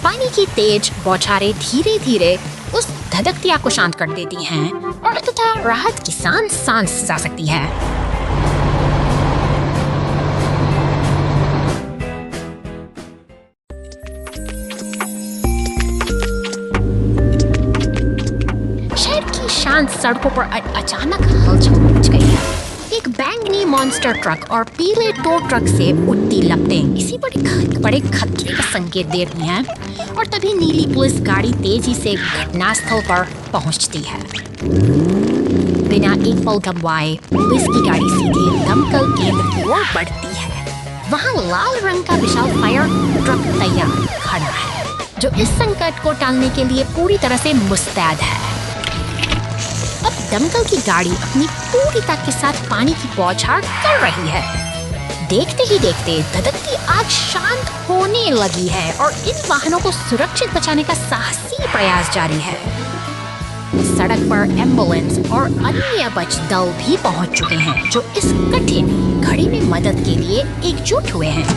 B: पानी की तेज बौछारें धीरे धीरे उस धधकती आग को शांत कर देती हैं और अंततः राहत की सांस जा सकती है। शहर की शांत सड़कों पर अचानक हलचल मच गई है। एक बैंगनी मॉन्स्टर ट्रक और पीले टो ट्रक से उठती लपटें किसी बड़े खतरे का संकेत दे रही हैं और तभी नीली पुलिस गाड़ी तेजी से घटनास्थल पर पहुंचती है। बिना एक पल गंवाए पुलिस की गाड़ी सीधे दमकल केंद्र की ओर बढ़ती है। वहां लाल रंग का विशाल फायर ट्रक तैयार खड़ा है, जो इस संकट को टालने के लिए पूरी तरह से मुस्तैद है। अब दमकल की गाड़ी अपनी पूरी ताकत के साथ पानी की बौछार कर रही है। देखते ही देखते धधकती आग शांत होने लगी है और इन वाहनों को सुरक्षित बचाने का साहसी प्रयास जारी है। सड़क पर एम्बुलेंस और अन्य बच दल भी पहुंच चुके हैं, जो इस कठिन घड़ी में मदद के लिए एकजुट हुए हैं।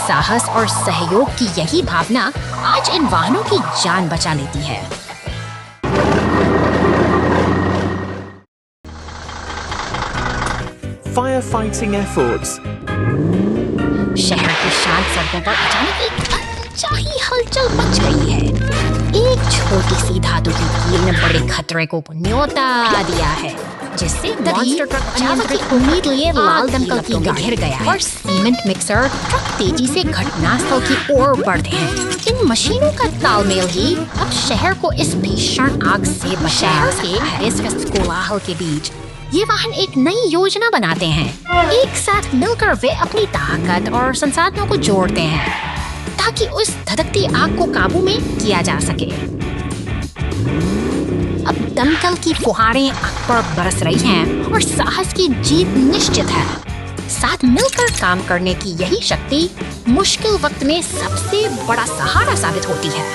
B: साहस और सहयोग की यही भावना आज इन वाहनों की जान बचा लेती है।
F: Firefighting efforts.
B: शहर की शांत सड़कों पर अचानक एक अनचाही हलचल मच गई है। एक छोटी सी धातु की कील ने बड़े खतरे को न्योता दिया है, जिससे मॉन्स्टर ट्रक अचानक उम्मीद लिए लाल दमकल की गाड़ी घिर गया है और सीमेंट मिक्सर ट्रक तेजी से घटनास्थल की ओर बढ़ते हैं। इन मशीनों का तालमेल ही अब शहर को इस भीषण आग से बचाया है। इस कोलाहल के बीच ये वाहन एक नई योजना बनाते हैं। एक साथ मिलकर वे अपनी ताकत और संसाधनों को जोड़ते हैं, ताकि उस धधकती आग को काबू में किया जा सके। अब दमकल की फुहारें आग पर बरस रही हैं और साहस की जीत निश्चित है। साथ मिलकर काम करने की यही शक्ति मुश्किल वक्त में सबसे बड़ा सहारा साबित होती है।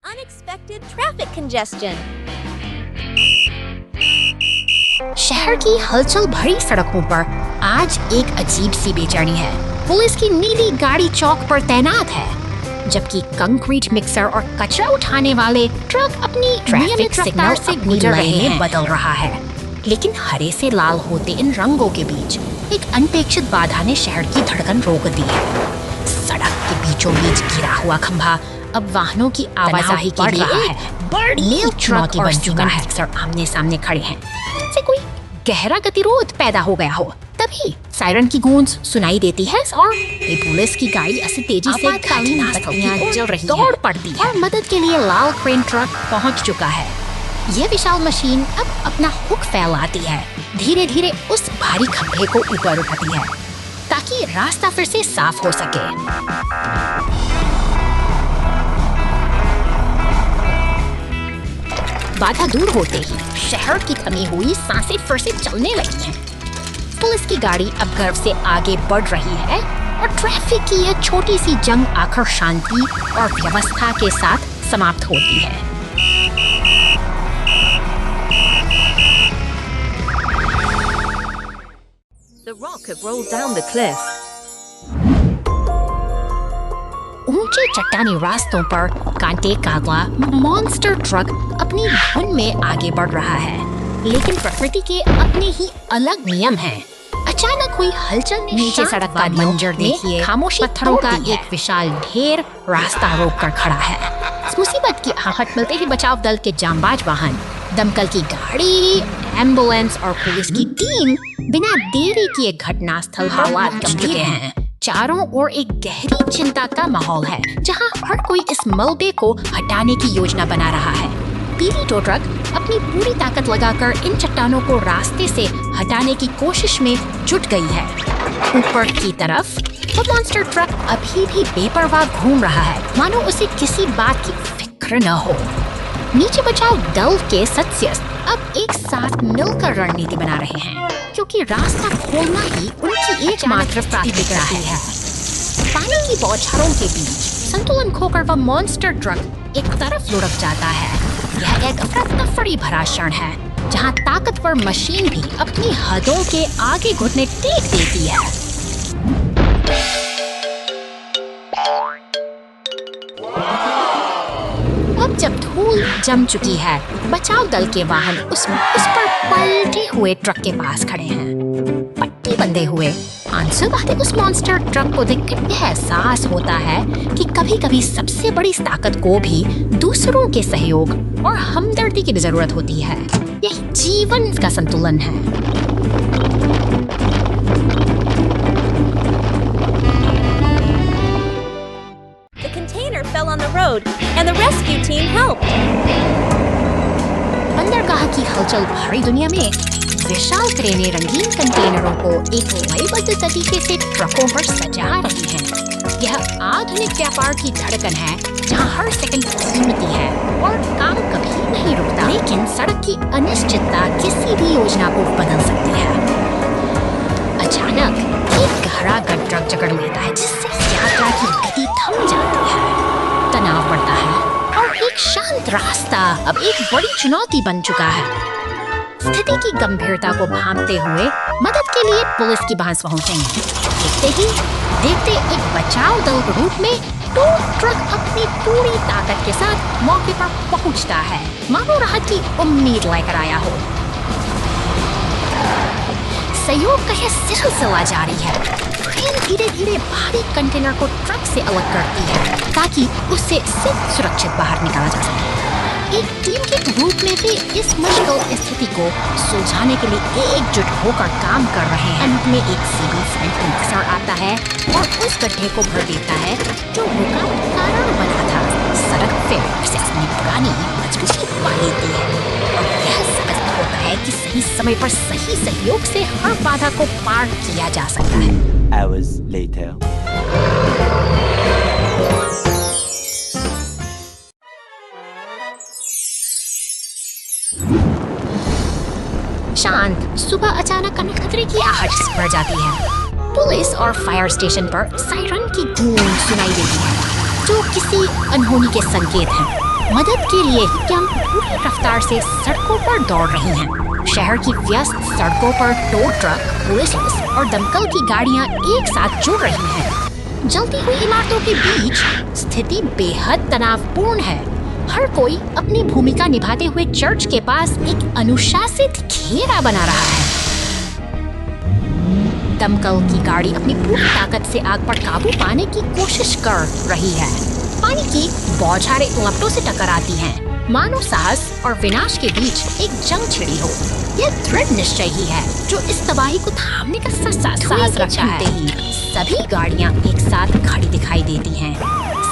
A: Unexpected traffic congestion.
B: शहर की हलचल भरी सड़कों पर आज एक अजीब सी बेचैनी है। पुलिस की नीली गाड़ी चौक पर तैनात है, जबकि कंक्रीट मिक्सर और कचरा उठाने वाले ट्रक अपनी ट्रैफिक सिग्नल से गुजर रहे हैं बदल रहा है। लेकिन हरे से लाल होते इन रंगों के बीच एक अनपेक्षित बाधा ने शहर की धड़कन रोक दी है। सड़क के बीचों बीच गिरा हुआ खंभा अब वाहनों की आवाजाही के लिए बड़ी चुनौती बन चुका है। आमने सामने खड़े हैं, जैसे कोई गहरा गतिरोध पैदा हो गया हो। तभी सायरन की गूंज सुनाई देती है और पुलिस की गाड़ी ऐसी तेजी से चल रही दौड़ पड़ती है और मदद के लिए लाल क्रेन ट्रक पहुंच चुका है। यह विशाल मशीन अब अपना हुक फैलाती है, धीरे धीरे उस भारी खंभे को ऊपर उठाती है, ताकि रास्ता फिर से साफ हो सके। बाधा दूर होते ही शहर की थमी हुई सांसें फिर से चलने लगी हैं। पुलिस की गाड़ी अब गर्व से आगे बढ़ रही है और ट्रैफिक की यह छोटी सी जंग आखिर शांति और व्यवस्था के साथ समाप्त होती है।
A: The rock had rolled down the cliff.
B: ऊंचे चट्टानी रास्तों पर कांटे काला मॉन्स्टर ट्रक अपनी धुन में आगे बढ़ रहा है, लेकिन प्रकृति के अपने ही अलग नियम हैं। अचानक हुई हलचल ने नीचे सड़क का मंजर देखिए। खामोशी पत्थरों का एक विशाल ढेर रास्ता रोककर खड़ा है। इस मुसीबत की आहट मिलते ही बचाव दल के जांबाज वाहन, दमकल की गाड़ी, एम्बुलेंस और पुलिस की टीम बिना देरी किए घटनास्थल पर पहुंच चुके हैं। चारों ओर एक गहरी चिंता का माहौल है, जहां हर कोई इस मलबे को हटाने की योजना बना रहा है। पीली टो ट्रक अपनी पूरी ताकत लगाकर इन चट्टानों को रास्ते से हटाने की कोशिश में जुट गई है। ऊपर की तरफ वो मॉन्स्टर ट्रक अभी भी बेपरवाह घूम रहा है, मानो उसे किसी बात की फिक्र न हो। नीचे बचाव दल के सदस्य अब एक साथ मिलकर रणनीति बना रहे हैं, क्योंकि रास्ता खोलना ही उनकी एकमात्र प्राथमिकता है। पानी की बौछारों के बीच संतुलन खोकर वह मॉन्स्टर ट्रक एक तरफ लुढ़क जाता है। यह एक अफरा-तफरी भरा क्षण है, जहां ताकतवर मशीन भी अपनी हदों के आगे घुटने टेक देती है। अब जब धूल जम चुकी है, बचाव दल के वाहन उस पर पलटे हुए ट्रक के पास खड़े हैं, पट्टी बंधे हुए। आंसू बहाते उस मॉन्स्टर ट्रक को देखकर यह एहसास होता है कि कभी-कभी सबसे बड़ी ताकत को भी दूसरों के सहयोग और हमदर्दी की जरूरत होती है। यही जीवन का संतुलन है।
A: The container fell on the road, and the rescue team helped.
B: बंदरगाह की हलचल भरी दुनिया में विशाल क्रेनें रंगीन कंटेनरों को एक लयबद्ध तरीके से ट्रकों पर सजा रही हैं। यह आधुनिक व्यापार की धड़कन है, जहां हर सेकंड कीमती है और काम कभी नहीं रुकता। लेकिन सड़क की अनिश्चितता किसी भी योजना को बदल सकती है। अचानक एक गहरा ट्रक जकड़ लेता है, जिससे यात्रा की गति थम जाती है। तनाव बढ़ता है और एक शांत रास्ता अब एक बड़ी चुनौती बन चुका है। स्थिति की गंभीरता को भांपते हुए मदद के लिए पुलिस की बहस पहुंचेंगे। देखते एक बचाव दल के रूप में टो ट्रक अपनी पूरी ताकत के साथ मौके पर पहुंचता है, मानो राहत की उम्मीद लेकर आया हो। सहयोग का यह सिलसिला जारी है। ट्रेन धीरे-धीरे भारी कंटेनर को ट्रक से अलग करती है, ताकि उससे सुरक्षित बाहर निकाला जा सके। एक टीम के रूप में भी इस मुश्किल स्थिति को सुलझाने के लिए एकजुट होकर काम कर रहे हैं। अंत में एक सिविल अफसर आता है और उस गड्ढे को भर देता है जो रुकावट का कारण बना था। सड़क फिर से अपनी पुरानी मजबूती पा लेती है और यह साबित होता है कि सही समय पर सही सहयोग से हर बाधा को पार किया जा सकता है।
H: Hours later.
B: शांत सुबह अचानक खतरे की आहट बढ़ जाती है। पुलिस और फायर स्टेशन पर सायरन की गूंज सुनाई देती है, जो किसी अनहोनी के संकेत हैं। मदद के लिए टीम पूरी रफ्तार से सड़कों पर दौड़ रही हैं। शहर की व्यस्त सड़कों पर टो ट्रक, पुलिस और दमकल की गाड़ियां एक साथ जुड़ रही हैं। जलती हुई इमारतों के बीच स्थिति बेहद तनावपूर्ण है। हर कोई अपनी भूमिका निभाते हुए चर्च के पास एक अनुशासित घेरा बना रहा है। दमकल की गाड़ी अपनी पूरी ताकत से आग पर काबू पाने की कोशिश कर रही है। पानी की बौछारें लपटों से टकराती हैं, मानो साहस और विनाश के बीच एक जंग छिड़ी हो। यह दृढ़ निश्चय ही है जो इस तबाही को थामने का साहस रखता है। सभी गाड़ियां एक साथ खड़ी दिखाई देती हैं।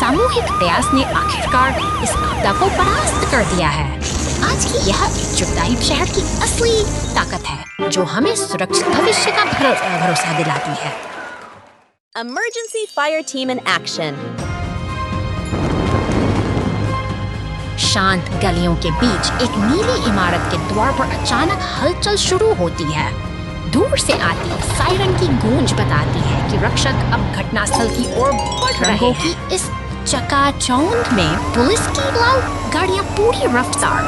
B: सामूहिक प्रयास ने आखिरकार इस आपदा को परास्त कर दिया है। आज की यह एकजुटता ही शहर की असली ताकत है, जो हमें सुरक्षित भविष्य का भरोसा दिलाती है।
A: Emergency fire team in action.
B: शांत गलियों के बीच एक नीली इमारत के द्वार पर अचानक हलचल शुरू होती है। दूर से आती सायरन की गूंज बताती है कि रक्षक अब घटनास्थल की ओर बढ़ रहे हैं। इस चकाचौंध में पुलिस की लाल गाड़ियां पूरी रफ्तार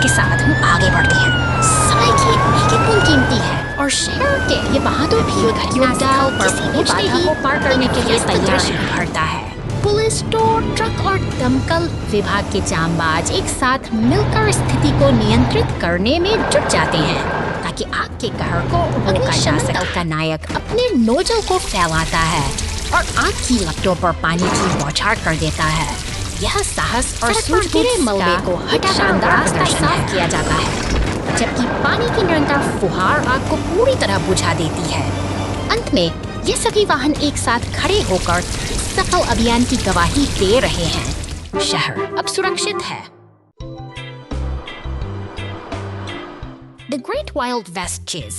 B: के साथ आगे बढ़ती हैं। समय की एक कुल कीमती है और शहर के ये बहादुर भी घटनास्थल पर पहुंचते ही पार करने के लिए तैयारी भरता है। पुलिस, टो ट्रक और दमकल विभाग के जांबाज एक साथ मिलकर स्थिति को नियंत्रित करने में जुट जाते हैं, ताकि आग के कहर को रोका जा सके। का नायक अपने नोजल को फैलाता है और आग की लपटों पर पानी की बौछार कर देता है। यह साहस और सूझबूझ मलबे को हटा शानदार रास्ता साफ किया जाता है, जबकि पानी की निरंतर फुहार आग को पूरी तरह बुझा देती है। अंत में ये सभी वाहन एक साथ खड़े होकर सफल अभियान की गवाही दे रहे हैं। शहर अब सुरक्षित है। The Great Wild West Chase.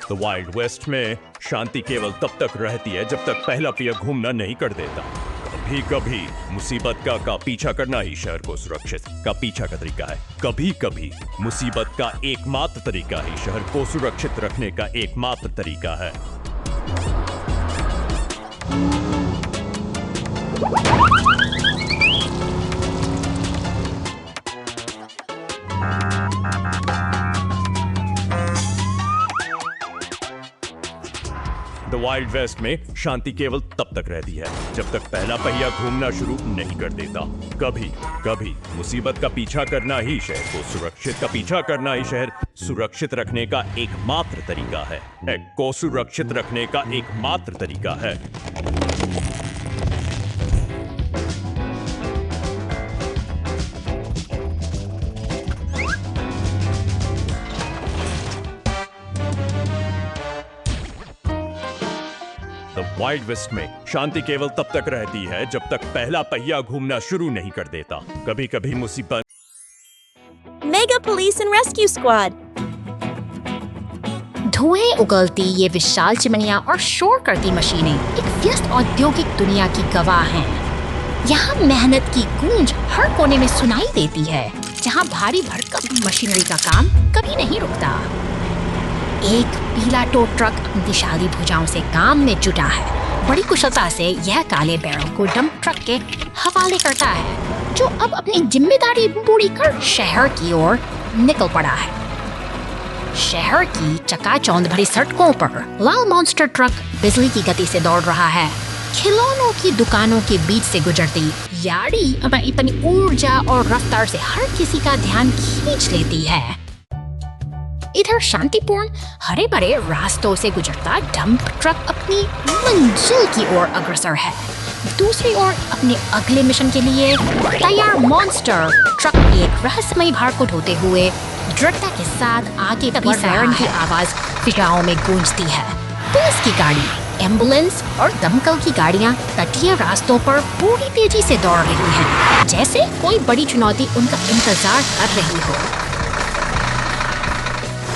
E: The wild west में शांति केवल तब तक रहती है जब तक पहला पहिया घूमना नहीं कर देता। कभी कभी मुसीबत का पीछा करना ही शहर को सुरक्षित का पीछा का तरीका है। कभी कभी मुसीबत का एकमात्र तरीका ही शहर को सुरक्षित रखने का एकमात्र तरीका है। द वाइल्ड वेस्ट में शांति केवल तब तक रहती है जब तक पहला पहिया घूमना शुरू नहीं कर देता। कभी कभी मुसीबत का पीछा करना ही शहर को सुरक्षित का पीछा करना ही शहर सुरक्षित रखने का एकमात्र तरीका है। को सुरक्षित रखने का एकमात्र तरीका है। वाइल्ड वेस्ट में शांति केवल तब तक रहती है जब तक पहला पहिया घूमना शुरू नहीं कर देता। कभी कभी मुसीबत।
A: Mega Police and Rescue Squad.
B: धुएं उगलती ये विशाल चिमनियां और शोर करती मशीनें एक व्यस्त औद्योगिक दुनिया की गवाह हैं। यहाँ मेहनत की गूंज हर कोने में सुनाई देती है, जहाँ भारी भरकम मशीनरी का काम कभी नहीं रुकता। एक पीला टो ट्रक अपनी विशाली भुजाओं से काम में जुटा है। बड़ी कुशलता से यह काले बैरल को डंप ट्रक के हवाले करता है, जो अब अपनी जिम्मेदारी पूरी कर शहर की ओर निकल पड़ा है। शहर की चकाचौंध भरी सड़कों पर लाल मॉन्स्टर ट्रक बिजली की गति से दौड़ रहा है। खिलौनों की दुकानों के बीच से गुजरती याड़ी अपनी ऊर्जा और रफ्तार से हर किसी का ध्यान खींच लेती है। इधर शांतिपूर्ण हरे भरे रास्तों से गुजरता डंप ट्रक अपनी मंजिल की ओर अग्रसर है। दूसरी ओर अपने अगले मिशन के लिए तैयार मॉन्स्टर ट्रक एक रहस्यमयी भार को ढोते हुए दृढ़ता के साथ आगे बढ़ सायरन की आवाज फिजाओं में गूंजती है। पुलिस की गाड़ी, एम्बुलेंस और दमकल की गाड़ियां तटीय रास्तों पर पूरी तेजी से दौड़ रही हैं, जैसे कोई बड़ी चुनौती उनका इंतजार कर रही हो।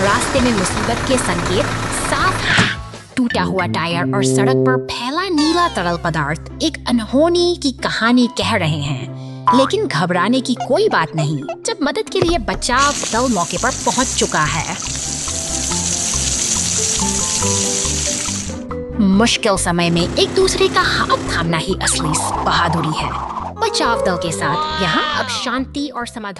B: रास्ते में मुसीबत के संकेत साफ हैं। टूटा हुआ टायर और सड़क पर फैला नीला तरल पदार्थ एक अनहोनी की कहानी कह रहे हैं। लेकिन घबराने की कोई बात नहीं, जब मदद के लिए बचाव दल मौके पर पहुंच चुका है। मुश्किल समय में एक दूसरे का हाथ थामना ही असली बहादुरी है। बचाव दल के साथ यहाँ अब शांति और समाधान